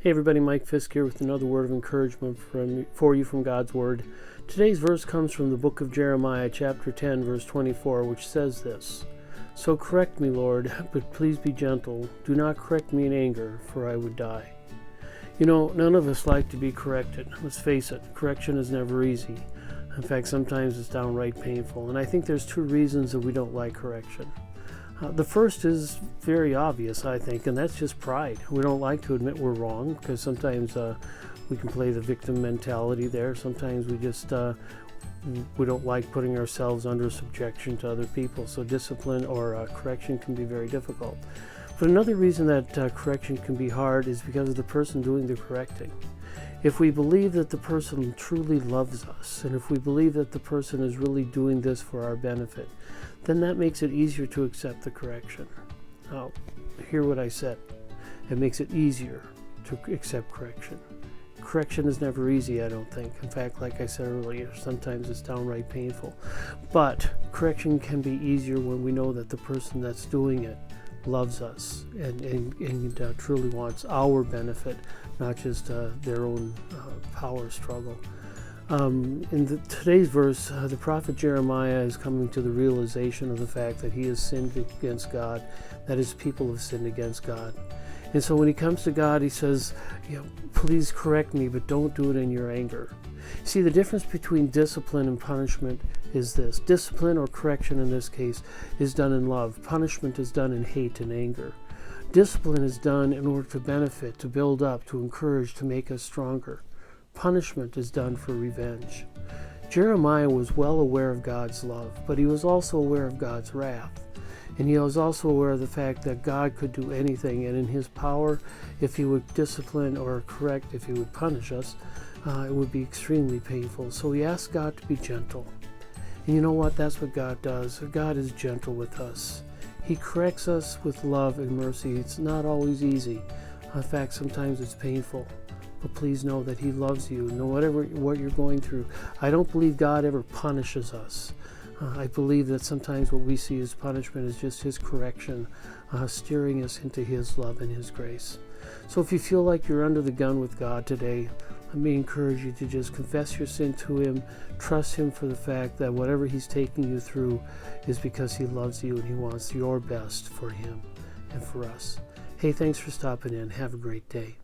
Hey everybody, Mike Fisk here with another word of encouragement for you from God's Word. Today's verse comes from the book of Jeremiah, chapter 10, verse 24, which says this: "So correct me, Lord, but please be gentle. Do not correct me in anger, for I would die." You know, none of us like to be corrected. Let's face it, correction is never easy. In fact, sometimes it's downright painful. And I think there's two reasons that we don't like correction. The first is very obvious, I think, and that's just pride. We don't like to admit we're wrong because sometimes we can play the victim mentality there. Sometimes we don't like putting ourselves under subjection to other people. So discipline or correction can be very difficult. But another reason that correction can be hard is because of the person doing the correcting. If we believe that the person truly loves us, and if we believe that the person is really doing this for our benefit, then that makes it easier to accept the correction. Now, hear what I said. It makes it easier to accept correction. Correction is never easy, I don't think. In fact, like I said earlier, sometimes it's downright painful. But correction can be easier when we know that the person that's doing it loves us and truly wants our benefit, not just their own power struggle. In today's verse, the prophet Jeremiah is coming to the realization of the fact that he has sinned against God, that his people have sinned against God. And so when he comes to God, he says, please correct me, but don't do it in your anger. See, the difference between discipline and punishment is this. Discipline, or correction in this case, is done in love. Punishment is done in hate and anger. Discipline is done in order to benefit, to build up, to encourage, to make us stronger. Punishment is done for revenge. Jeremiah was well aware of God's love, but he was also aware of God's wrath. And he was also aware of the fact that God could do anything, and in his power, if he would discipline or correct, if he would punish us, it would be extremely painful. So he asked God to be gentle. And you know what? That's what God does. God is gentle with us. He corrects us with love and mercy. It's not always easy. In fact, sometimes it's painful. But please know that he loves you, no matter what you're going through. I don't believe God ever punishes us. I believe that sometimes what we see as punishment is just his correction, steering us into his love and his grace. So if you feel like you're under the gun with God today, let me encourage you to just confess your sin to him, trust him for the fact that whatever he's taking you through is because he loves you and he wants your best for him and for us. Hey, thanks for stopping in. Have a great day.